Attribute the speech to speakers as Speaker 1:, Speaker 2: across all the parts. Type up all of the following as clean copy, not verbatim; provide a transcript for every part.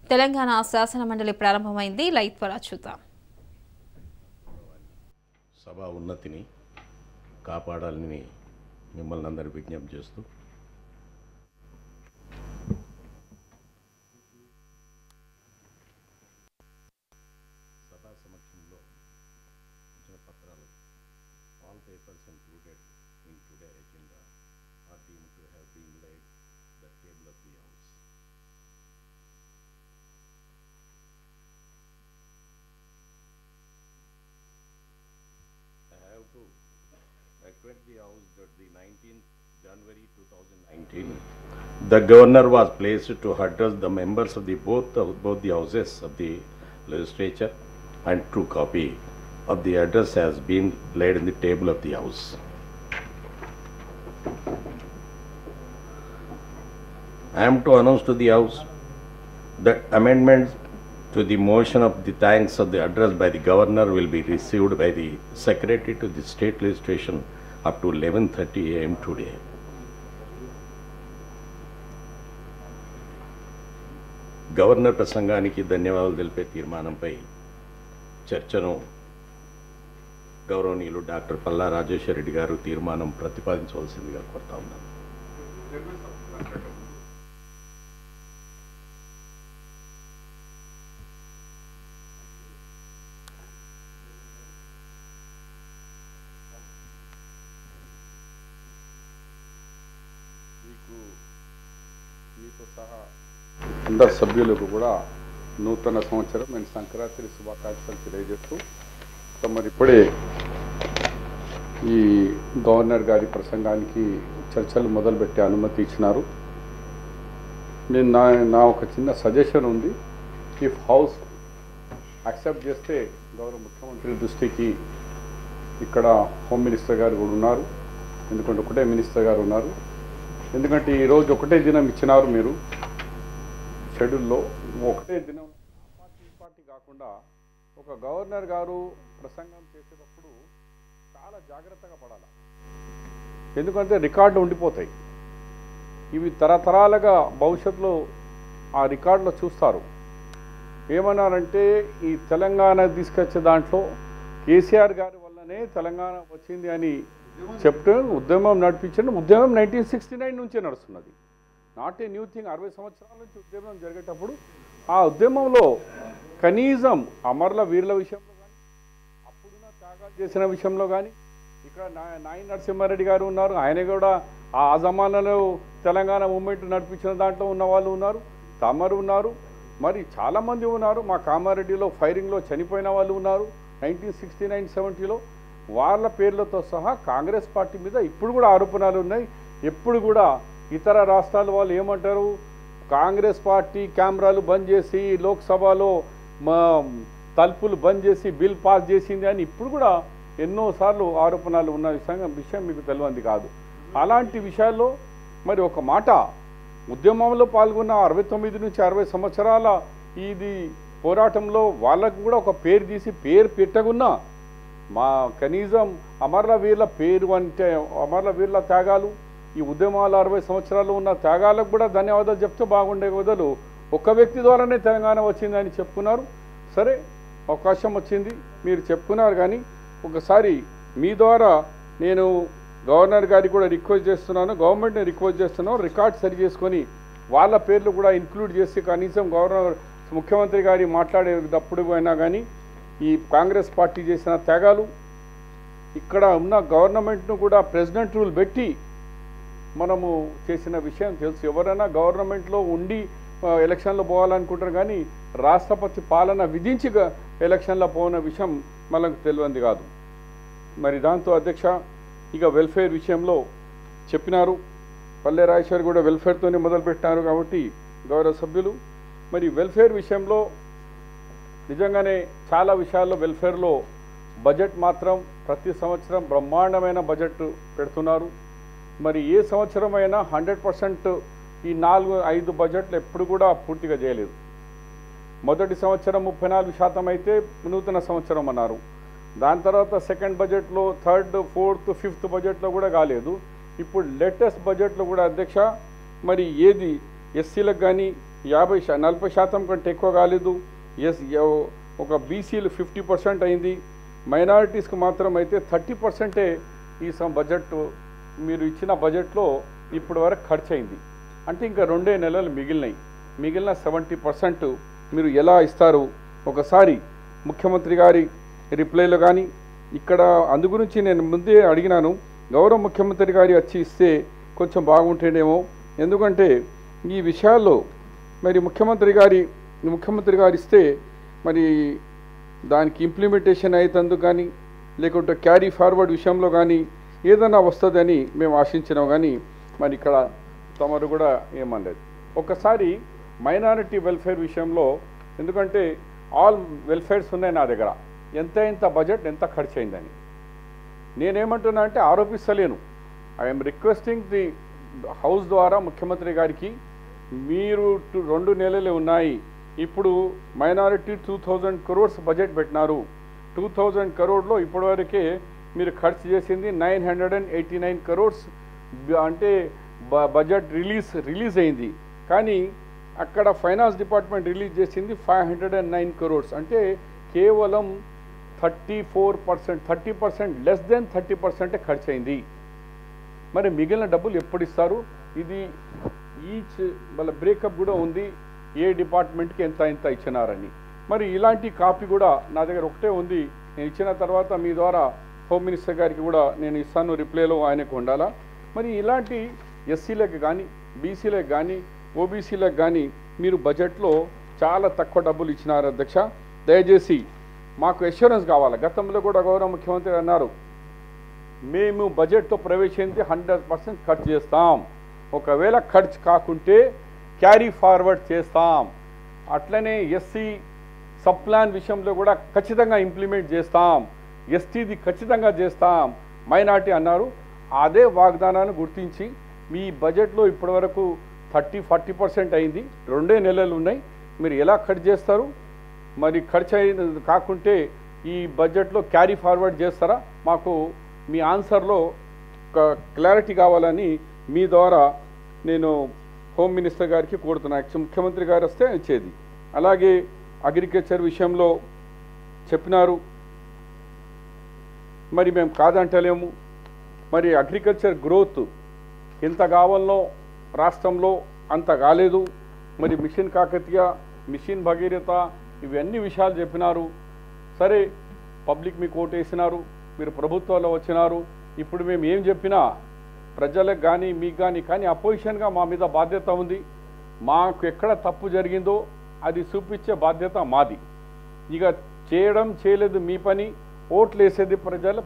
Speaker 1: తెలంగాణ శాసనమండలి ప్రారంభమైంది. లైవ్ ద్వారా చూద్దాం.
Speaker 2: సభ ఉన్నతిని కాపాడాలని మిమ్మల్ని అందరూ విజ్ఞప్తి చేస్తూ సభా సమక్షంలో ఇచ్చిన పత్రాలు all papers included in today agenda are deemed to have been laid the table of the house. To acquaint the House that the 19th January 2019, the Governor was placed to address the members of both the houses of the legislature, and true copy of the address has been laid in the table of the House. I am to announce to the House that amendments to the motion of the thanks of the address by the Governor will be received by the Secretary to the State Legislation up to 11:30 AM today. Governor ప్రసంగానికి ధన్యవాదాలు తెలిపే తీర్మానంపై చర్చను గౌరవనీయులు doctor Palla Rajeshwara Reddy గారు తీర్మానం ప్రతిపాదించవలసిందిగా కోరుతా ఉన్నాను.
Speaker 3: మీతో సహా అందరు సభ్యులకు కూడా నూతన సంవత్సరం నేను సంక్రాంతి శుభాకాంక్షలు తెలియజేస్తూ మరి ఇప్పుడే ఈ గవర్నర్ గారి ప్రసంగానికి చర్చలు మొదలుపెట్టే అనుమతి ఇచ్చినారు. నేను నా ఒక చిన్న సజెషన్ ఉంది. ఇఫ్ హౌస్ యాక్సెప్ట్ చేస్తే గౌరవ ముఖ్యమంత్రి దృష్టికి ఇక్కడ హోమ్ మినిస్టర్ గారు కూడా ఉన్నారు, ఎందుకంటే ఒకటే మినిస్టర్ గారు ఉన్నారు. ఎందుకంటే ఈరోజు ఒకటే దినం ఇచ్చినారు మీరు షెడ్యూల్లో, ఒకటే దినం పార్టీ కాకుండా ఒక గవర్నర్ గారు ప్రసంగం చేసేటప్పుడు చాలా జాగ్రత్తగా పడాలి. ఎందుకంటే రికార్డులు ఉండిపోతాయి. ఇవి తరతరాలుగా భవిష్యత్తులో ఆ రికార్డులో చూస్తారు. ఏమన్నారంటే ఈ తెలంగాణ తీసుకొచ్చే దాంట్లో కేసీఆర్ గారి వల్లనే తెలంగాణ వచ్చింది అని చెప్తే ఉద్యమం నడిపించండి. ఉద్యమం 1969 నుంచే నడుస్తున్నది, నాట్ ఏ న్యూ థింగ్. 60 సంవత్సరాల నుంచి ఉద్యమం జరిగేటప్పుడు ఆ ఉద్యమంలో కనీసం అమరుల వీరుల విషయంలో కానీ, అప్పుడున్న త్యాగాలు చేసిన విషయంలో కానీ, ఇక్కడ నాయన నరసింహారెడ్డి గారు ఉన్నారు, ఆయన కూడా ఆ జమానాలో తెలంగాణ మూమెంట్ నడిపించిన దాంట్లో ఉన్న వాళ్ళు ఉన్నారు, తమరు ఉన్నారు, మరి చాలామంది ఉన్నారు. మా కామారెడ్డిలో ఫైరింగ్లో చనిపోయిన వాళ్ళు ఉన్నారు 1969-70లో. వాళ్ళ పేర్లతో సహా కాంగ్రెస్ పార్టీ మీద ఇప్పుడు కూడా ఆరోపణలు ఉన్నాయి. ఎప్పుడు కూడా ఇతర రాష్ట్రాల వాళ్ళు ఏమంటారు, కాంగ్రెస్ పార్టీ కెమెరాలు బంద్ చేసి లోక్సభలో తలుపులు బంద్ చేసి బిల్ పాస్ చేసింది అని ఇప్పుడు కూడా ఎన్నోసార్లు ఆరోపణలు ఉన్న విషయం మీకు తెలియంది కాదు. అలాంటి విషయాల్లో మరి ఒక మాట, ఉద్యమంలో పాల్గొన్న 69 నుంచి 60 సంవత్సరాల ఇది పోరాటంలో వాళ్ళకు కూడా ఒక పేరు తీసి పేరు పెట్టకున్నా మా కనీసం అమరుల వీరుల పేరు అంటే అమరుల వీరుల త్యాగాలు, ఈ ఉద్యమాలు 60 సంవత్సరాలు ఉన్న త్యాగాలకు కూడా ధన్యవాదాలు చెప్తే బాగుండే బదులు ఒక్క వ్యక్తి ద్వారానే తెలంగాణ వచ్చిందని చెప్పుకున్నారు. సరే, అవకాశం వచ్చింది, మీరు చెప్పుకున్నారు. కానీ ఒకసారి మీ ద్వారా నేను గవర్నర్ గారికి కూడా రిక్వెస్ట్ చేస్తున్నాను, గవర్నమెంట్ని రిక్వెస్ట్ చేస్తున్నాను, రికార్డ్ సరి చేసుకొని వాళ్ళ పేర్లు కూడా ఇంక్లూడ్ చేసి కనీసం గవర్నర్ ముఖ్యమంత్రి గారి మాట్లాడేటప్పుడు అయినా కానీ ఈ కాంగ్రెస్ పార్టీ చేసిన త్యాగాలు, ఇక్కడ ఉన్న గవర్నమెంట్ను కూడా ప్రెసిడెంట్ రూల్ పెట్టి మనము చేసిన విషయం తెలుసు. ఎవరైనా గవర్నమెంట్లో ఉండి ఎలక్షన్లో పోవాలనుకుంటారు, కానీ రాష్ట్రపతి పాలన విధించి ఎలక్షన్లో పోయిన విషయం మనకు తెలియంది కాదు. మరి దాంతో అధ్యక్ష, ఇక వెల్ఫేర్ విషయంలో చెప్పినారు, పల్లె రాజేశ్వర్ కూడా వెల్ఫేర్తోనే మొదలుపెట్టినారు. కాబట్టి గౌరవ సభ్యులు, మరి వెల్ఫేర్ విషయంలో నిజంగానే చాలా విషయాల్లో వెల్ఫేర్లో బడ్జెట్ మాత్రం ప్రతి సంవత్సరం బ్రహ్మాండమైన బడ్జెట్ పెడుతున్నారు. మరి ఏ సంవత్సరమైనా 100% ఈ 4-5 బడ్జెట్లు ఎప్పుడు కూడా పూర్తిగా చేయలేదు. మొదటి సంవత్సరం 34% అయితే నూతన సంవత్సరం అన్నారు. దాని తర్వాత సెకండ్ బడ్జెట్లో 3rd, 4th, 5th బడ్జెట్లో కూడా కాలేదు. ఇప్పుడు లేటెస్ట్ బడ్జెట్లో కూడా అధ్యక్ష మరి ఏది ఎస్సీలకు కానీ 40% కంటే ఎక్కువ కాలేదు. ఒక బీసీలు 50% అయింది. మైనారిటీస్కి మాత్రం అయితే 30%ఏ ఈ బడ్జెట్ మీరు ఇచ్చిన బడ్జెట్లో ఇప్పటి వరకు ఖర్చు అయింది. అంటే ఇంకా 2 నెలలు మిగిలినాయి. మిగిలిన 70% మీరు ఎలా ఇస్తారు? ఒకసారి ముఖ్యమంత్రి గారి రిప్లైలో కానీ ఇక్కడ అందు గురించి నేను ముందే అడిగినాను. గౌరవ ముఖ్యమంత్రి గారి వచ్చి ఇస్తే కొంచెం బాగుంటేనేమో. ఎందుకంటే ఈ విషయాల్లో మరి ముఖ్యమంత్రి గారు ఇస్తే మరి దానికి ఇంప్లిమెంటేషన్ అయ్యేందుకు కానీ లేకుంటే క్యారీ ఫార్వర్డ్ విషయంలో కానీ ఏదైనా వస్తుందని మేము ఆశించినాం. కానీ మరి ఇక్కడ తమరు కూడా ఏమనలేదు. ఒకసారి మైనారిటీ వెల్ఫేర్ విషయంలో, ఎందుకంటే ఆల్ వెల్ఫేర్స్ ఉన్నాయి నా దగ్గర, ఎంత బడ్జెట్ ఎంత ఖర్చు అయిందని నేనేమంటున్నా అంటే ఆరోపిస్తలేను. ఐఎమ్ రిక్వెస్టింగ్ ది హౌస్ ద్వారా ముఖ్యమంత్రి గారికి, మీరు 2 నెలలే ఉన్నాయి, ఇప్పుడు మైనారిటీ 2000 crores బడ్జెట్ పెట్టినారు. 2000 crores ఇప్పటివరకే మీరు ఖర్చు చేసింది 989 crores అంటే బడ్జెట్ రిలీజ్ అయింది. కానీ అక్కడ ఫైనాన్స్ డిపార్ట్మెంట్ రిలీజ్ చేసింది 509 crores, అంటే కేవలం 30% లెస్ దెన్ 30% ఖర్చు అయింది. మరి మిగిలిన డబ్బులు ఎప్పుడు ఇస్తారు? ఇది ఈచ్ వాళ్ళ బ్రేకప్ కూడా ఉంది, ఏ డిపార్ట్మెంట్కి ఎంత ఇచ్చినారని. మరి ఇలాంటి కాపీ కూడా నా దగ్గర ఒకటే ఉంది. నేను ఇచ్చిన తర్వాత మీ ద్వారా హోమ్ మినిస్టర్ గారికి కూడా నేను ఇస్తాను, రిప్లైలో ఆయనకు ఉండాలా. మరి ఇలాంటి ఎస్సీలకు కానీ బీసీలకు కానీ ఓబీసీలకు కానీ మీరు బడ్జెట్లో చాలా తక్కువ డబ్బులు ఇచ్చినారు అధ్యక్ష. దయచేసి మాకు అష్యూరెన్స్ కావాలి. గతంలో కూడా గౌరవ ముఖ్యమంత్రి అన్నారు, మేము బడ్జెట్తో ప్రవేశించి 100% ఖర్చు చేస్తాం, ఒకవేళ ఖర్చు కాకుంటే క్యారీ ఫార్వర్డ్ చేస్తాం, అట్లనే ఎస్సీ సబ్ ప్లాన్ విషయంలో కూడా ఖచ్చితంగా ఇంప్లిమెంట్ చేస్తాం, ఎస్టీది ఖచ్చితంగా చేస్తాం, మైనార్టీ అన్నారు. అదే వాగ్దానాన్ని గుర్తించి మీ బడ్జెట్లో ఇప్పటివరకు 30-40% అయింది. 2 నెలలు ఉన్నాయి, మీరు ఎలా ఖర్చు చేస్తారు? మరి ఖర్చు కాకుంటే ఈ బడ్జెట్లో క్యారీ ఫార్వర్డ్ చేస్తారా? మాకు మీ ఆన్సర్లో క్లారిటీ కావాలని మీ ద్వారా నేను హోమ్ మినిస్టర్ గారికి కోరుతున్నా. ముఖ్యమంత్రి గారు వస్తే ఇచ్చేది. అలాగే అగ్రికల్చర్ విషయంలో చెప్పినారు, మరి మేము కాదంటలేము. మరి అగ్రికల్చర్ గ్రోత్ ఎంత కావాలనో రాష్ట్రంలో అంత కాలేదు. మరి మిషన్ కాకతీయ, మిషన్ భగీరథ ఇవన్నీ విషయాలు చెప్పినారు. సరే, పబ్లిక్ మీకు ఓటేసినారు, మీరు ప్రభుత్వంలో వచ్చినారు. ఇప్పుడు మేము ఏం చెప్పినా ప్రజలకు కానీ మీకు కానీ అపోజిషన్గా మా మీద బాధ్యత ఉంది. మాకు ఎక్కడ తప్పు జరిగిందో అది చూపించే బాధ్యత మాది. ఇక చేయలేదు మీ పని, ఓట్లు వేసేది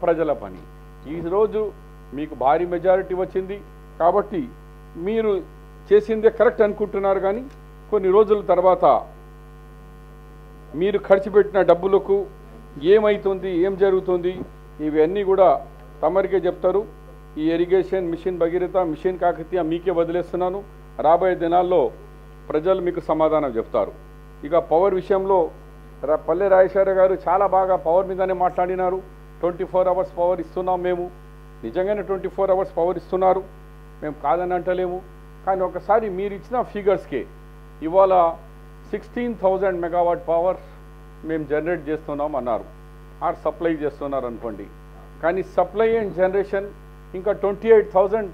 Speaker 3: ప్రజల పని. ఈరోజు మీకు భారీ మెజారిటీ వచ్చింది కాబట్టి మీరు చేసిందే కరెక్ట్ అనుకుంటున్నారు. కానీ కొన్ని రోజుల తర్వాత మీరు ఖర్చు పెట్టిన డబ్బులకు ఏమవుతుంది, ఏం జరుగుతుంది, ఇవన్నీ కూడా తమరికే చెప్తారు. ఈ irrigation, mission Bhagiratha, mission Kakatiya మీకే వదిలేస్తున్నాను. రాబోయే దినాల్లో ప్రజలు మీకు సమాధానం చెప్తారు. ఇక పవర్ విషయంలో పల్లె రాజశేఖర గారు చాలా బాగా పవర్ మీదనే మాట్లాడినారు. 24 hours పవర్ ఇస్తున్నాం మేము. నిజంగానే 24 hours పవర్ ఇస్తున్నారు, మేము కాదని అంటలేము. కానీ ఒకసారి మీరు ఇచ్చిన ఫిగర్స్కే ఇవాళ 16,000 మెగావాట్ పవర్ మేము జనరేట్ చేస్తున్నాం అన్నారు, ఆర్ సప్లై చేస్తున్నారు అనుకోండి. కానీ సప్లై అండ్ జనరేషన్ ఇంకా 28,000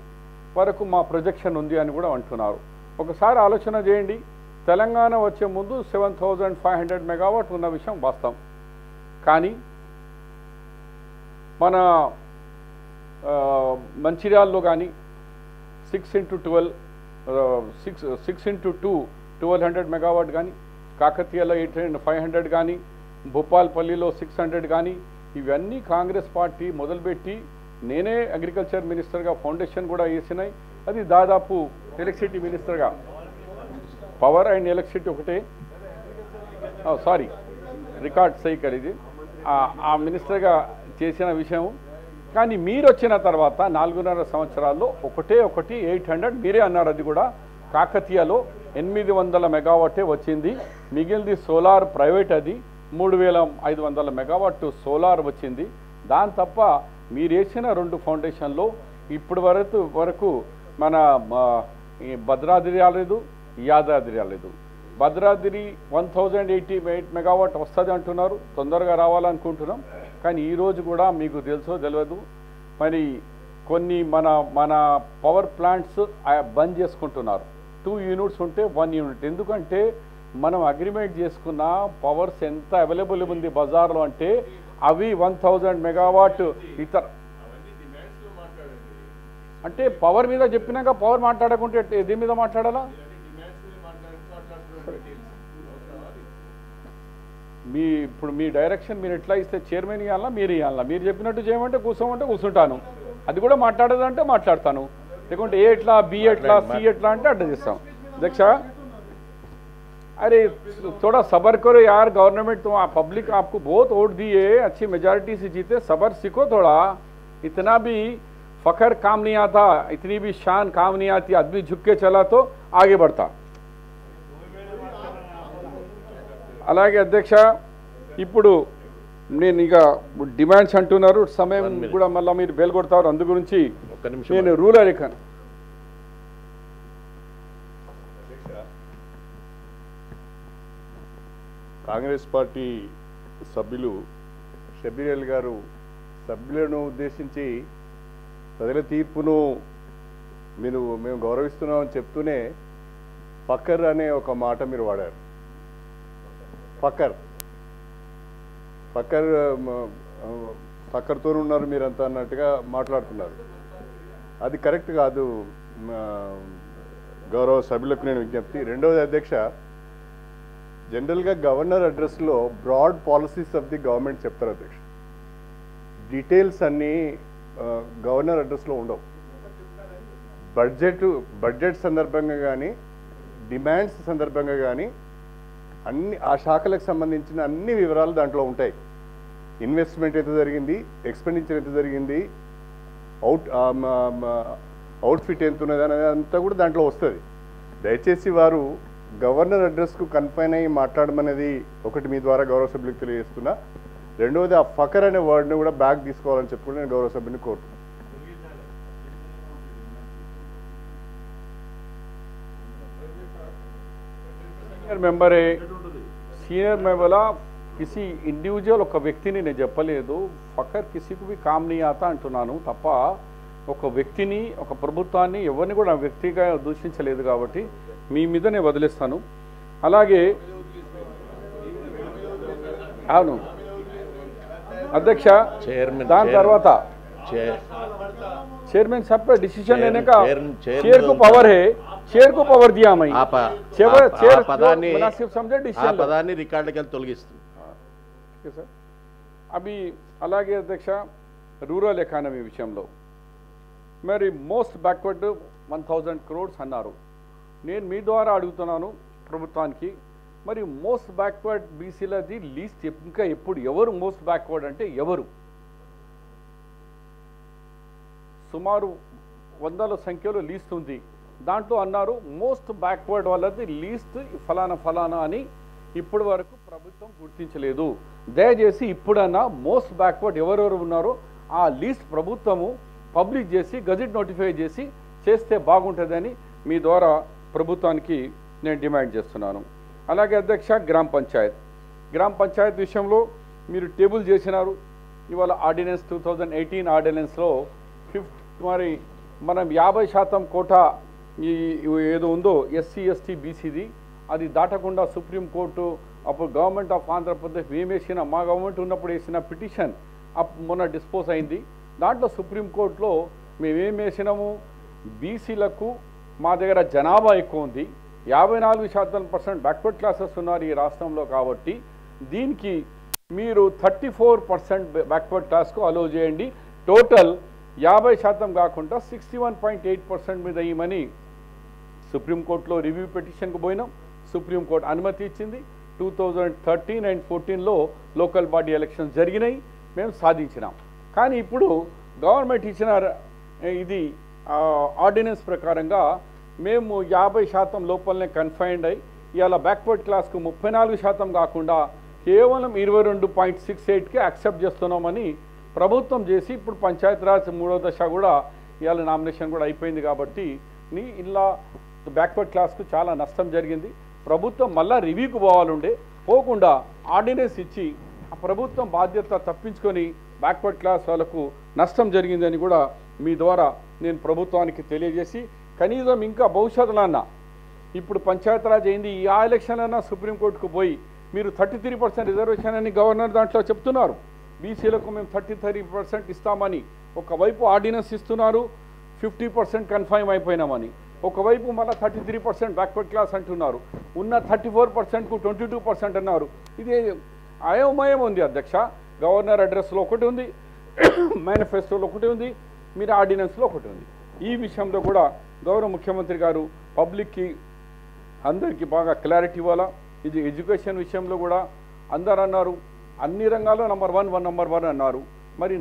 Speaker 3: వరకు మా ప్రొజెక్షన్ ఉంది అని కూడా అంటున్నారు. ఒకసారి ఆలోచన చేయండి. తెలంగాణ వచ్చే ముందు 7,500 మెగావాట్ ఉన్న విషయం వాస్తవం. కానీ మన మంచిర్యాలలో కానీ 6 into 2 1200 మెగావాట్ కానీ, కాకతీయలో 500 కానీ, భూపాల్పల్లిలో 600 కానీ, ఇవన్నీ కాంగ్రెస్ పార్టీ మొదలుపెట్టి నేనే అగ్రికల్చర్ మినిస్టర్గా ఫౌండేషన్ కూడా వేసినాయి. అది దాదాపు ఎలక్ట్రిసిటీ మినిస్టర్గా, పవర్ అండ్ ఎలక్ట్రిసిటీ ఒకటే, సారీ రికార్డ్ సైకిల్ ఇది, ఆ మినిస్టర్గా చేసిన విషయం. కానీ మీరు వచ్చిన తర్వాత 4.5 సంవత్సరాల్లో ఒకటి 800 మీరే అన్నారు. అది కూడా కాకతీయలో 800 మెగావాటే వచ్చింది. మిగిలింది సోలార్ ప్రైవేట్, అది 3,500 మెగావాట్ సోలార్ వచ్చింది. దాని తప్ప మీరు వేసిన 2 ఫౌండేషన్లో ఇప్పటి వరకు మన భద్రాద్రి రాలేదు, యాదాద్రి రాలేదు. భద్రాద్రి 1088 మెగావాట్ వస్తుంది అంటున్నారు, తొందరగా రావాలనుకుంటున్నాం. కానీ ఈరోజు కూడా మీకు తెలుసో తెలియదు, మరి కొన్ని మన పవర్ ప్లాంట్స్ బంద్ చేసుకుంటున్నారు. 2 యూనిట్స్ ఉంటే 1 యూనిట్. ఎందుకంటే మనం అగ్రిమెంట్ చేసుకున్న పవర్స్ ఎంత అవైలబుల్ ఉంది బజార్లో అంటే అవి 1000 మెగావాట్ ఇతర అంటే పవర్ మీద చెప్పినాక పవర్ మాట్లాడకుంటే దేని మీద మాట్లాడాలా? ఇప్పుడు మీ డైరెక్షన్ మీరు ఎట్లా ఇస్తే చైర్మన్ ఇవ్వాలా, మీరు ఇవ్వాలా? మీరు చెప్పినట్టు చేయమంటే కూర్చోమంటే కూర్చుంటాను, అది కూడా మాట్లాడదంటే మాట్లాడతాను, లేకుంటే ఏ ఎట్లా బి ఎట్లా సి ఎట్లా అంటే అడ్డ చేస్తాం. అధ్యక్ష अरे थोड़ा सब्र करो यार, गवर्नमेंट तो पब्लिक आपको बहुत वोट दिए, अच्छी मेजॉरिटी से जीते, सब्र सीखो थोड़ा. इतना भी फखर काम नहीं आता, इतनी भी शान काम नहीं आती, आदमी झुक के चला तो आगे बढ़ता. అలాగే అధ్యక్ష ఇప్పుడు నేను ఇక డిమాండ్స్ అంటున్నారు, సమయం కూడా మళ్ళీ మీరు బేల్గొడతారు, అందు గురించి నేను రూల్ అడిగాను.
Speaker 2: కాంగ్రెస్ పార్టీ సభ్యులు షబీర్ అలీ గారు సభ్యులను ఉద్దేశించి ప్రజల తీర్పును మేము గౌరవిస్తున్నామని చెప్తూనే ఫకర్ అనే ఒక మాట మీరు వాడారు. ఫకర్తో ఉన్నారు మీరంతా అన్నట్టుగా మాట్లాడుతున్నారు. అది కరెక్ట్ కాదు. గౌరవ సభ్యులకు నేను విజ్ఞప్తి. రెండవది అధ్యక్ష, జనరల్గా గవర్నర్ అడ్రస్లో broad policies of the government చెప్తారు అధ్యక్ష. డీటెయిల్స్ అన్నీ గవర్నర్ అడ్రస్లో ఉండవు. బడ్జెట్ సందర్భంగా కానీ డిమాండ్స్ సందర్భంగా కానీ అన్ని ఆ శాఖలకు సంబంధించిన అన్ని వివరాలు దాంట్లో ఉంటాయి. ఇన్వెస్ట్మెంట్ ఎంత జరిగింది, ఎక్స్పెండిచర్ ఎంత జరిగింది, అవుట్ఫిట్ ఎంత ఉన్నది అనేది అంతా కూడా దాంట్లో వస్తుంది. దయచేసి వారు గవర్నర్ అడ్రస్కు కన్ఫైన్ అయ్యి మాట్లాడమనేది ఒకటి మీ ద్వారా గౌరవ సభ్యులకు తెలియజేస్తున్నా. రెండవది ఆ ఫకర్ అనే వర్డ్ని కూడా బ్యాక్ తీసుకోవాలని చెప్పి నేను గౌరవ సభ్యుని కోరుతున్నాను.
Speaker 3: సీనియర్ మెంబరే, సీనియర్ మెంబర్లా కిసి ఇండివిజువల్ ఒక వ్యక్తిని నేను చెప్పలేదు, ఫకర్ కిసికు బి కామ్ నీ ఆతా అంటున్నాను తప్ప ఒక వ్యక్తిని, ఒక ప్రభుత్వాన్ని, ఎవరిని కూడా వ్యక్తిగా దూషించలేదు. కాబట్టి మీ మీద నేను వదిలేస్తాను. అలాగే అవును अध्यक्ष दान తర్వాత चेयरमैन साहब पे डिसीजन लेने का चेयर को पावर है, चेयर को पावर दिया मैं चेयर पदानी मुनासिब समझे डिसीजन
Speaker 2: పదాన్ని రికార్డుకి తొలగిస్తుంది.
Speaker 3: ठीक है सर. अभी అలాగే అధ్యక్ష రూరల్ ఎకానమీ విషయంలో మరి మోస్ట్ బ్యాక్వర్డ్ 1000 crores అన్నారు. నేను మీ ద్వారా అడుగుతున్నాను ప్రభుత్వానికి, మరి మోస్ట్ బ్యాక్వర్డ్ బీసీలది లీస్ట్ ఇంకా ఎప్పుడు, ఎవరు మోస్ట్ బ్యాక్వర్డ్ అంటే ఎవరు? సుమారు 100ల సంఖ్యలో లీస్ట్ ఉంది. దాంట్లో అన్నారు మోస్ట్ బ్యాక్వర్డ్ వాళ్ళది లీస్ట్ ఫలానా ఫలానా అని ఇప్పటి వరకు ప్రభుత్వం గుర్తించలేదు. దయచేసి ఇప్పుడన్నా మోస్ట్ బ్యాక్వర్డ్ ఎవరెవరు ఉన్నారో ఆ లీస్ట్ ప్రభుత్వము పబ్లిష్ చేసి గజెట్ నోటిఫై చేసి చేస్తే బాగుంటుందని మీ ద్వారా ప్రభుత్వానికి నేను డిమాండ్ చేస్తున్నాను. అలాగే అధ్యక్ష గ్రామ పంచాయత్ విషయంలో మీరు టేబుల్ చేసినారు. ఇవాళ ఆర్డినెన్స్ 2018 ఆర్డినెన్స్లో మరి మనం 50% కోటా ఏదో ఉందో ఎస్సీ ఎస్టీ బీసీది అది దాటకుండా సుప్రీంకోర్టు అప్పుడు గవర్నమెంట్ ఆఫ్ ఆంధ్రప్రదేశ్ మేము వేసిన, మా గవర్నమెంట్ ఉన్నప్పుడు వేసిన పిటిషన్ మొన్న డిస్పోజ్ అయింది. దాంట్లో సుప్రీంకోర్టులో మేమేం వేసినాము, బీసీలకు మా దగ్గర జనాభా ఎక్కువ ఉంది, 54% బ్యాక్వర్డ్ క్లాసెస్ ఉన్నారు ఈ రాష్ట్రంలో, కాబట్టి దీనికి మీరు 34% బ్యాక్వర్డ్ క్లాస్కు అలో చేయండి, టోటల్ 50% కాకుండా 61.8% మీద ఇవ్వమని సుప్రీంకోర్టులో రివ్యూ పిటిషన్కు పోయినాం. సుప్రీంకోర్టు అనుమతి ఇచ్చింది. 2013 and 14లో లోకల్ బాడీ ఎలక్షన్స్ జరిగినాయి, మేము సాధించినాం. కానీ ఇప్పుడు గవర్నమెంట్ ఇచ్చిన ఇది ఆర్డినెన్స్ ప్రకారంగా మేము 50% లోపలనే కన్ఫైన్డ్ అయ్యి ఇవాళ బ్యాక్వర్డ్ క్లాస్కు 34% కాకుండా కేవలం 22.68కే యాక్సెప్ట్ చేస్తున్నామని ప్రభుత్వం చేసి ఇప్పుడు పంచాయతీరాజ్ 3వ దశ కూడా ఇవాళ నామినేషన్ కూడా అయిపోయింది. కాబట్టి ఇలా బ్యాక్వర్డ్ క్లాస్కు చాలా నష్టం జరిగింది. ప్రభుత్వం మళ్ళా రివ్యూకి పోవాలండే, పోకుండా ఆర్డినెన్స్ ఇచ్చి ఆ ప్రభుత్వం బాధ్యత తప్పించుకొని బ్యాక్వర్డ్ క్లాస్ వాళ్ళకు నష్టం జరిగిందని కూడా మీ ద్వారా నేను ప్రభుత్వానికి తెలియజేసి, కనీసం ఇంకా భవిష్యత్తులన్నా ఇప్పుడు పంచాయతీరాజ్ అయింది, ఈ ఆ ఎలక్షన్లన్నా సుప్రీంకోర్టుకు పోయి మీరు 33% రిజర్వేషన్ అని గవర్నర్ దాంట్లో చెప్తున్నారు, బీసీలకు మేము 33% ఇస్తామని. ఒకవైపు ఆర్డినెన్స్ ఇస్తున్నారు, 50% కన్ఫైమ్ అయిపోయినామని, ఒకవైపు మళ్ళీ 33% బ్యాక్వర్డ్ క్లాస్ అంటున్నారు, ఉన్న 34%కు 22% అన్నారు. ఇది అయోమయం ఉంది అధ్యక్ష. గవర్నర్ అడ్రస్లో ఒకటి ఉంది, మేనిఫెస్టోలో ఒకటి ఉంది, మీరు ఆర్డినెన్స్లో ఒకటి ఉంది. ఈ విషయంలో కూడా గౌరవ ముఖ్యమంత్రి గారు పబ్లిక్కి అందరికీ బాగా క్లారిటీ ఇవ్వాలా. ఇది ఎడ్యుకేషన్ విషయంలో కూడా అందరు అన్నారు, అన్ని రంగాల్లో నెంబర్ 1 అన్నారు. మరి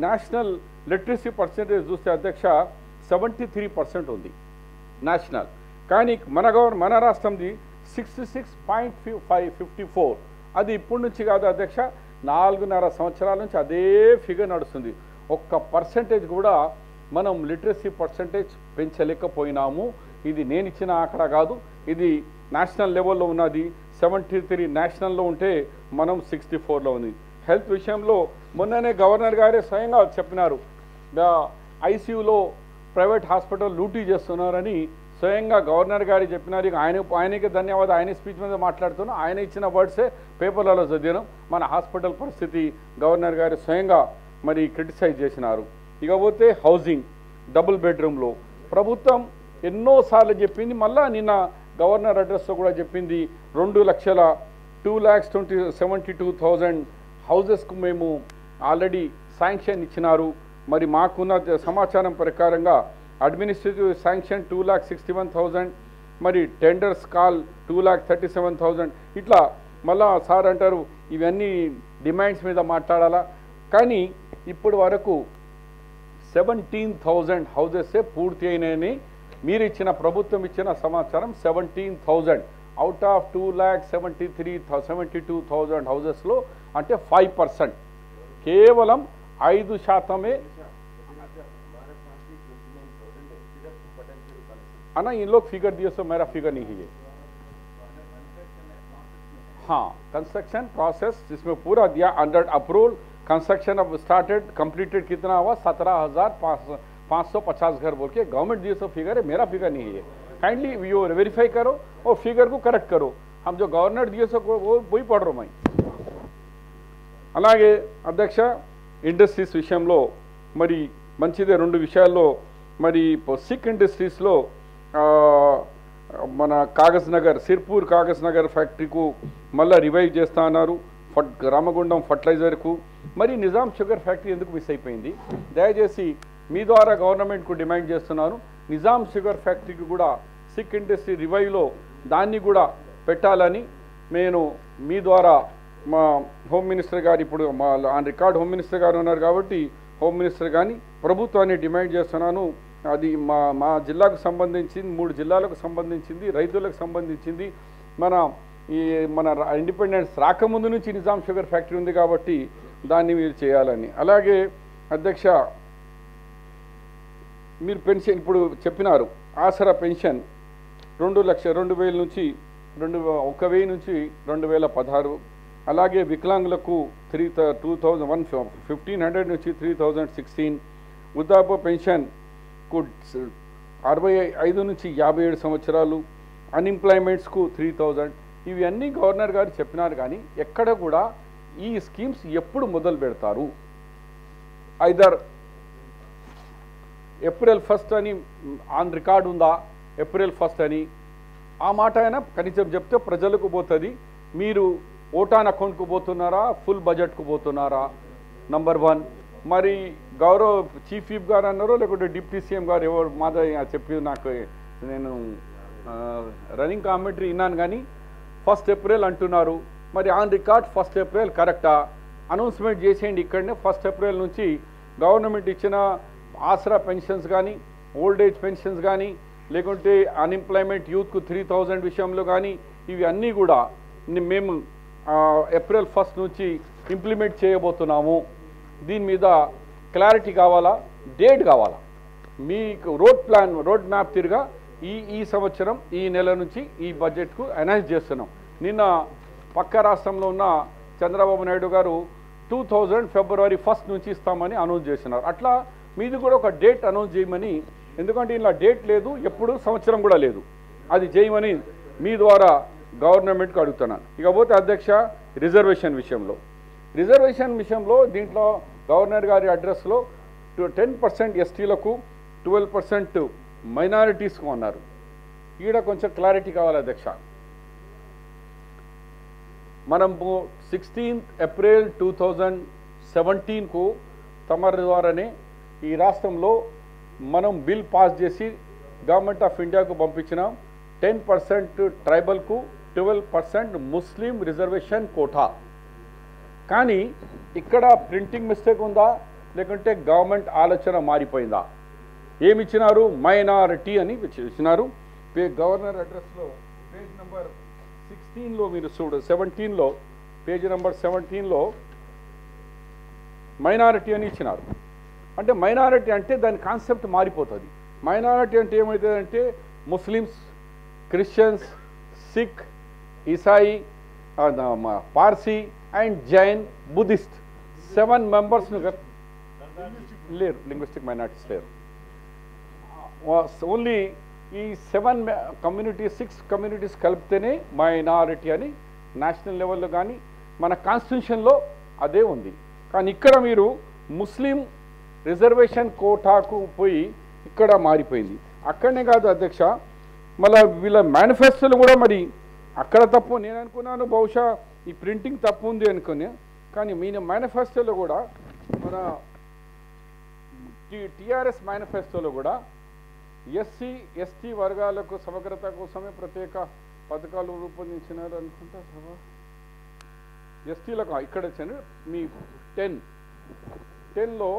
Speaker 3: నేషనల్ లిటరసీ పర్సెంటేజ్ చూస్తే అధ్యక్ష 73% ఉంది నేషనల్, కానీ మన రాష్ట్రంది 66.54. అది ఇప్పటి నుంచి కాదు అధ్యక్ష, 4.5 సంవత్సరాల నుంచి అదే ఫిగర్ నడుస్తుంది. ఒక్క పర్సెంటేజ్ కూడా మనం లిటరసీ పర్సెంటేజ్ పెంచలేకపోయినాము. ఇది నేను ఇచ్చిన ఆంకడా కాదు, ఇది నేషనల్ లెవెల్లో ఉన్నది. 73 నేషనల్లో ఉంటే మనం 64లో ఉంది. హెల్త్ విషయంలో మొన్ననే గవర్నర్ గారే స్వయంగా చెప్పినారు, ఐసీయూలో ప్రైవేట్ హాస్పిటల్ లూటీ చేస్తున్నారని స్వయంగా గవర్నర్ గారు చెప్పినారు. ఆయనకి ధన్యవాదాలు. ఆయన స్పీచ్ మీద మాట్లాడుతున్నా, ఆయన ఇచ్చిన వర్డ్సే పేపర్లలో చదివాను. మన హాస్పిటల్ పరిస్థితి గవర్నర్ గారు స్వయంగా మరి క్రిటిసైజ్ చేసినారు. ఇకపోతే హౌసింగ్, డబుల్ బెడ్రూమ్లో ప్రభుత్వం ఎన్నోసార్లు చెప్పింది, మళ్ళా నిన్న గవర్నర్ అడ్రస్లో కూడా చెప్పింది, 2,72,000 హౌజెస్కు మేము ఆల్రెడీ శాంక్షన్ ఇచ్చినారు. మరి మాకున్న సమాచారం ప్రకారంగా అడ్మినిస్ట్రేటివ్ శాంక్షన్ 2,61,000, మరి టెండర్స్ కాల్ 2,37,000. ఇట్లా మళ్ళా సార్ అంటారు ఇవన్నీ డిమాండ్స్ మీద మాట్లాడాలా, కానీ ఇప్పటి వరకు 17,000 హౌజెసే పూర్తి అయినాయని మీరు ఇచ్చిన ప్రభుత్వం ఇచ్చిన సమాచారం. 17,000 అవుట్ ఆఫ్ 2,72,000 హౌజెస్లో అంటే 5%, కేవలం 5%. अन्ना इन लोग फिगर दिए सो मेरा फिगर नहीं है. हाँ, कंस्ट्रक्शन प्रोसेस जिसमें पूरा दिया अंडर अप्रूवल. कंस्ट्रक्शन अब स्टार्टेड कंप्लीटेड कितना हुआ 17,550 घर बोल के गवर्नमेंट दिए सो फिगर है, मेरा फिगर नहीं है. काइंडली वो वेरीफाई करो और फिगर को करेक्ट करो. हम जो गवर्नर दिए सो वो वही पढ़ रहा मैं. అలాగే అధ్యక్ష ఇండస్ట్రీస్ విషయంలో మరి మంచిదే. 2 విషయాల్లో మరి సిక్ ఇండస్ట్రీస్లో మన కాగజ్ నగర్, సిర్పూర్ కాగజ్ నగర్ ఫ్యాక్టరీకు మళ్ళీ రివైవ్ చేస్తా అన్నారు. రామగుండం ఫర్టిలైజర్కు, మరి నిజాం షుగర్ ఫ్యాక్టరీ ఎందుకు మిస్ అయిపోయింది? దయచేసి మీ ద్వారా గవర్నమెంట్కు డిమాండ్ చేస్తున్నాను, నిజాం షుగర్ ఫ్యాక్టరీకి కూడా సిక్ ఇండస్ట్రీ రివైవ్లో దాన్ని కూడా పెట్టాలని నేను మీ ద్వారా మా హోమ్ మినిస్టర్ గారు, ఇప్పుడు మా ఆన్ రికార్డ్ హోమ్ మినిస్టర్ గారు ఉన్నారు కాబట్టి హోమ్ మినిస్టర్ కానీ ప్రభుత్వాన్ని డిమాండ్ చేస్తున్నాను. అది మా జిల్లాకు సంబంధించింది, 3 జిల్లాలకు సంబంధించింది, రైతులకు సంబంధించింది. మన ఇండిపెండెన్స్ రాకముందు నుంచి నిజాం షుగర్ ఫ్యాక్టరీ ఉంది కాబట్టి దాన్ని మీరు చేయాలని. అలాగే అధ్యక్ష మీరు పెన్షన్ ఇప్పుడు చెప్పినారు, ఆసరా పెన్షన్ 2,00,000 నుంచి 1,000 నుంచి 2,016. అలాగే వికలాంగులకు 1,500 నుంచి 3,016. వృద్ధాప్య పెన్షన్ 65 నుంచి 57 సంవత్సరాలు. అన్ఎంప్లాయ్మెంట్స్కు 3,000. ఇవి అన్నీ గవర్నర్ గారు చెప్పినారు, కానీ ఎక్కడ కూడా ఈ స్కీమ్స్ ఎప్పుడు మొదలు పెడతారు? ఐదర్ ఏప్రిల్ 1 అని ఆన్ రికార్డ్ ఉందా, ఏప్రిల్ 1 అని ఆ మాట అయినా కనీసం చెప్తే ప్రజలకు పోతుంది. మీరు ఓటాన్ అకౌంట్కు పోతున్నారా, ఫుల్ బడ్జెట్కు పోతున్నారా? నంబర్ 1. మరి గౌరవ చీఫ్ విప్ గారు అన్నారో లేకుంటే డిప్యూటీ సీఎం గారు ఎవరు మాధవ్ చెప్పి నాకు నేను రన్నింగ్ కామెంటరీ విన్నాను, కానీ 1 ఏప్రిల్ అంటున్నారు. మరి ఆన్ రికార్డ్ 1 ఏప్రిల్ కరెక్టా? అనౌన్స్మెంట్ చేసేయండి ఇక్కడనే. 1 ఏప్రిల్ నుంచి గవర్నమెంట్ ఇచ్చిన ఆసరా పెన్షన్స్ కానీ, ఓల్డ్ ఏజ్ పెన్షన్స్ కానీ, లేకుంటే అన్ఎంప్లాయ్మెంట్ యూత్కు 3,000 విషయంలో కానీ ఇవి అన్నీ కూడా మేము ఏప్రిల్ 1 నుంచి ఇంప్లిమెంట్ చేయబోతున్నాము. దీని మీద క్లారిటీ కావాలా, డేట్ కావాలా, మీకు రోడ్ మ్యాప్ తిరిగా ఈ సంవత్సరం ఈ నెల నుంచి ఈ బడ్జెట్కు అనౌన్స్ చేస్తున్నాం. నిన్న పక్క రాష్ట్రంలో ఉన్న చంద్రబాబు నాయుడు గారు 2000 ఫిబ్రవరి 1 నుంచి ఇస్తామని అనౌన్స్ చేస్తున్నారు. అట్లా మీది కూడా ఒక డేట్ అనౌన్స్ చేయమని, ఎందుకంటే ఇలా డేట్ లేదు, ఎప్పుడు సంవత్సరం కూడా లేదు, అది చేయమని మీ ద్వారా గవర్నమెంట్కి అడుగుతున్నాను. ఇకపోతే అధ్యక్ష, రిజర్వేషన్ విషయంలో దీంట్లో గవర్నర్ గారి అడ్రస్లో 10% ఎస్టీలకు 12% మైనారిటీస్కు అన్నారు. ఈడ కొంచెం క్లారిటీ కావాలి అధ్యక్ష. మనం 16 ఏప్రిల్ 2017కు తమరి ద్వారానే ఈ రాష్ట్రంలో మనం బిల్ పాస్ చేసి గవర్నమెంట్ ఆఫ్ ఇండియాకు పంపించినాం. 10% ట్రైబల్కు, 12% ముస్లిం రిజర్వేషన్ కోటా. కానీ ఇక్కడ ప్రింటింగ్ మిస్టేక్ ఉందా లేకుంటే గవర్నమెంట్ ఆలోచన మారిపోయిందా? ఏమిచ్చినారు? మైనారిటీ అని ఇచ్చినారు. గవర్నర్ అడ్రస్లో పేజ్ నెంబర్ 16లో మీరు చూడు, 17లో పేజ్ నెంబర్ 17లో మైనారిటీ అని ఇచ్చినారు. అంటే మైనారిటీ అంటే దాని కాన్సెప్ట్ మారిపోతుంది. మైనారిటీ అంటే ఏమవుతుందంటే ముస్లిమ్స్, క్రిస్టియన్స్, సిక్, ఈసాయి, పార్సీ అండ్ జైన్, బుద్ధిస్ట్ 7 మెంబర్స్ను లేరు, లింగ్విస్టిక్ మైనారిటీస్ లేరు. ఓన్లీ ఈ 6 కమ్యూనిటీస్ కలిపితేనే మైనారిటీ అని నేషనల్ లెవెల్లో కానీ మన కాన్స్టిట్యూషన్లో అదే ఉంది. కానీ ఇక్కడ మీరు ముస్లిం రిజర్వేషన్ కోటాకు పోయి ఇక్కడ మారిపోయింది. అక్కడనే కాదు అధ్యక్ష, మళ్ళీ వీళ్ళ మేనిఫెస్టోలు కూడా మరి అక్కడ తప్పు. నేను అనుకున్నాను బహుశా ఈ ప్రింటింగ్ తప్పు ఉంది అనుకుని, కానీ మీ మేనిఫెస్టోలో కూడా మన టీఆర్ఎస్ మేనిఫెస్టోలో కూడా ఎస్సీ ఎస్టీ వర్గాలకు సమగ్రత కోసమే ప్రత్యేక పథకాలు రూపొందించినారు అనుకుంటా. ఎస్టీలకు ఇక్కడ వచ్చాను మీ 10లో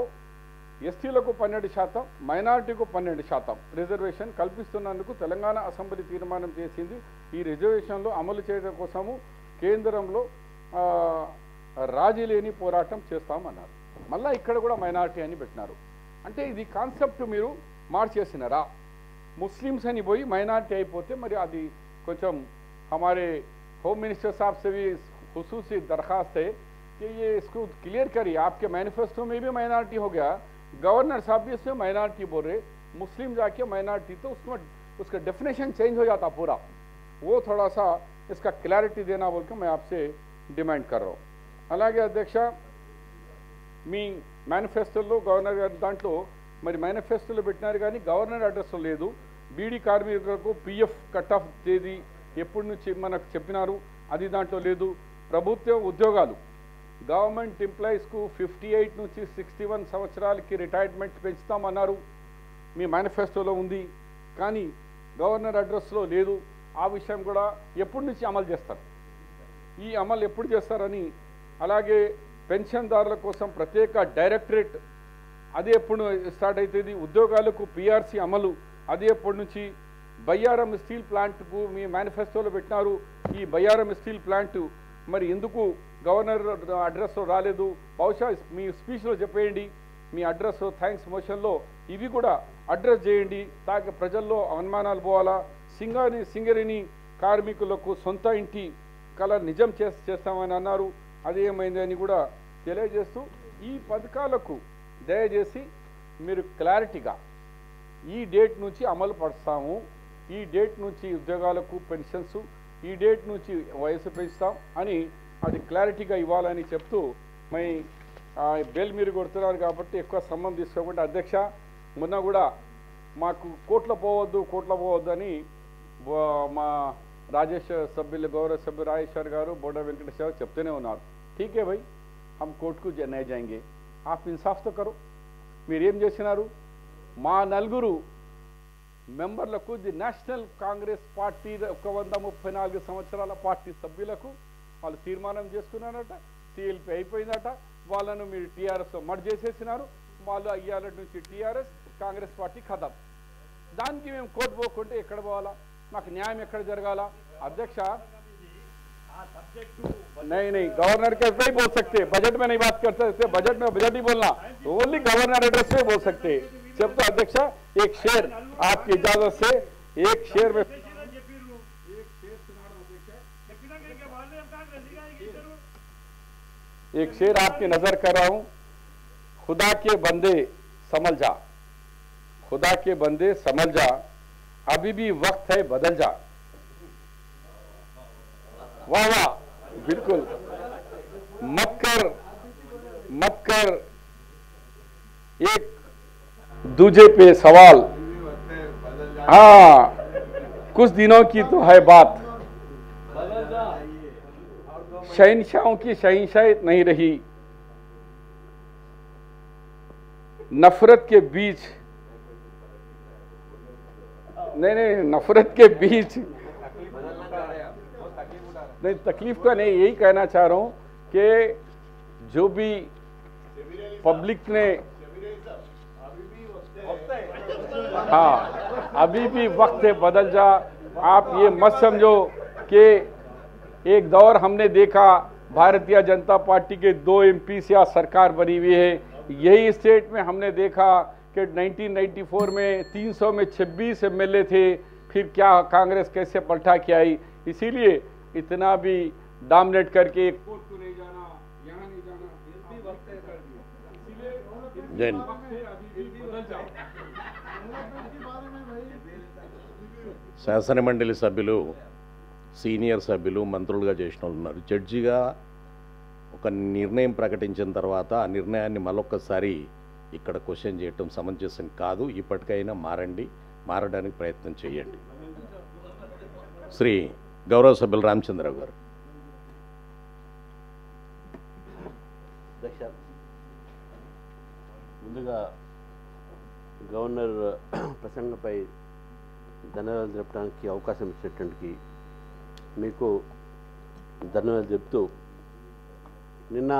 Speaker 3: ఎస్టీలకు 12%, మైనారిటీకు 12% రిజర్వేషన్ కల్పిస్తున్నందుకు తెలంగాణ అసెంబ్లీ తీర్మానం చేసింది. ఈ రిజర్వేషన్లో అమలు చేయడం కోసము కేంద్రంలో రాజీ లేని పోరాటం చేస్తామన్నారు. మళ్ళీ ఇక్కడ కూడా మైనారిటీ అని పెట్టినారు. అంటే ఇది కాన్సెప్ట్ మీరు మార్చేసినారా? ముస్లిమ్స్ అని పోయి మైనారిటీ అయిపోతే మరి అది కొంచెం हमारे होम मिनिस्टर साहब से भी खुसूसी दरख्वास्त है कि ये इसको क्लियर करिए. आपके मैनिफेस्टो में भी माइनॉरिटी हो गया, गवर्नर साहब भी इसमें माइनॉरिटी बोल रहे, मुस्लिम जाके माइनॉरिटी, तो उसमें उसका डेफिनेशन चेंज हो जाता पूरा. वो थोड़ा सा इसका क्लैरिटी देना बोल के मैं आपसे डिमांड कर रहा हूँ. అలాగే అధ్యక్ష, మీ మేనిఫెస్టోలో గవర్నర్ గారి దాంట్లో మరి మేనిఫెస్టోలో పెట్టినారు కానీ గవర్నర్ అడ్రస్లో లేదు. బీడీ కార్మికులకు పిఎఫ్ కట్ ఆఫ్ తేదీ ఎప్పటి నుంచి మనకు చెప్పినారు, అది దాంట్లో లేదు. ప్రభుత్వ ఉద్యోగాలు గవర్నమెంట్ ఎంప్లాయీస్కు 58 నుంచి 61 సంవత్సరాలకి రిటైర్మెంట్ పెంచుతామన్నారు, మీ మేనిఫెస్టోలో ఉంది, కానీ గవర్నర్ అడ్రస్లో లేదు. ఆ విషయం కూడా ఎప్పటి నుంచి అమలు చేస్తారు, ఈ అమలు ఎప్పుడు చేస్తారని. అలాగే పెన్షన్దారుల కోసం ప్రత్యేక డైరెక్టరేట్, అది ఎప్పుడు స్టార్ట్ అవుతుంది. ఉద్యోగాలకు పిఆర్సీ అమలు, అది ఎప్పటి నుంచి. బయ్యారం స్టీల్ ప్లాంట్కు మీ మేనిఫెస్టోలో పెట్టినారు. ఈ బయ్యారం స్టీల్ ప్లాంట్ మరి ఎందుకు గవర్నర్ అడ్రస్లో రాలేదు? బహుశా మీ స్పీచ్లో చెప్పేయండి. మీ అడ్రస్ థ్యాంక్స్ మోషన్లో ఇవి కూడా అడ్రస్ చేయండి, తాకి ప్రజల్లో అనుమానాలు పోవాలా. సింగరేణి కార్మికులకు సొంత ఇంటి కళ నిజం చేస్తామని అన్నారు, అది ఏమైంది అని కూడా తెలియజేస్తూ ఈ పథకాలకు దయచేసి మీరు క్లారిటీగా ఈ డేట్ నుంచి అమలు పరుస్తాము, ఈ డేట్ నుంచి ఉద్యోగాలకు పెన్షన్స్, ఈ డేట్ నుంచి వయసు పెంచుతాం అని అది క్లారిటీగా ఇవ్వాలని చెప్తూ మై బెల్ మీరు కొడుతున్నారు కాబట్టి ఎక్కువ సమయం తీసుకోకుండా అధ్యక్ష, మొన్న కూడా మాకు కోర్టులో పోవద్దు అని మా రాజేష్ సభ్యులు గౌరవ సభ్యులు రాజేశ్వర్ గారు, బోడా వెంకటేశ్వర గారు చెప్తూనే ఉన్నారు. ఠీకే భయ్, హమ్ కోర్టుకు నహీ జాయేంగే, ఆప్ ఇన్సాఫ్తో కరో. మీరేం చేసినారు? మా 4 మెంబర్లకు ది నేషనల్ కాంగ్రెస్ పార్టీ 134 సంవత్సరాల పార్టీ సభ్యులకు వాళ్ళు తీర్మానం చేసుకున్నారట, సిఎల్పి అయిపోయిందట, వాళ్ళను మీరు టీఆర్ఎస్లో మర్జ్ చేసేసినారు. వాళ్ళు అయ్యాల నుంచి టీఆర్ఎస్ కాంగ్రెస్ పార్టీ ఖతం. దానికి మేము కోర్టు పోకుంటే ఎక్కడ పోవాలా? మాకు న్యాయం ఎక్కడ జరగాల? అధ్యక్ష, नहीं गवर्नर के पे ही बोल सकते, बजट में नहीं बात कर सकते, बजट में बजट ही बोलना, ओनली गवर्नर एड्रेस पे बोल सकते. जब तो अध्यक्ष एक शेर आपकी इजाजत से एक शेर में एक शेर आपकी नजर कर रहा हूं, खुदा के बंदे समझ जा, खुदा के बंदे समझ जा, अभी भी वक्त है बदल जा। वाह वाह, बिल्कुल। मत कर एक दूजे पे सवाल, हाँ कुछ दिनों की तो है बात, शहंशाहों की शहंशाहियत नहीं रही, नफरत के बीच, नहीं नफरत के बीच नहीं, तकलीफ का नहीं, यही कहना चाह रहा हूं कि जो भी पब्लिक ने, हाँ अभी भी वक्त है बदल जा। आप ये मत समझो कि एक दौर हमने देखा भारतीय जनता पार्टी के 2 MP से आज सरकार बनी हुई है। यही स्टेट में हमने देखा कि 1994 में 300 में 26 MLA थे, फिर क्या कांग्रेस कैसे पलटा के आई। इसीलिए इतना भी डोमिनेट करके कोर्ट को नहीं जाना, यहाँ नहीं जाना, फिर भी वक्त है कर दिया। इसीलिए अभी भी बदल जाओ।
Speaker 2: శాసన మండలి సభ్యులు, సీనియర్ సభ్యులు, మంత్రులుగా చేసిన వాళ్ళు ఉన్నారు. జడ్జిగా ఒక నిర్ణయం ప్రకటించిన తర్వాత ఆ నిర్ణయాన్ని మరొకసారి ఇక్కడ క్వశ్చన్ చేయటం సమంజసం కాదు. ఇప్పటికైనా మారండి, మారడానికి ప్రయత్నం చేయండి. శ్రీ గౌరవ సభ్యులు రామచంద్రరావు గారు.
Speaker 4: ముందుగా గవర్నర్ ప్రసంగంపై ధన్యవాదాలు చెప్పడానికి అవకాశం ఇచ్చినటువంటి మీకు ధన్యవాదాలు చెప్తూ, నిన్న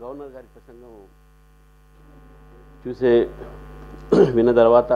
Speaker 4: గవర్నర్ గారి ప్రసంగం విన్న తర్వాత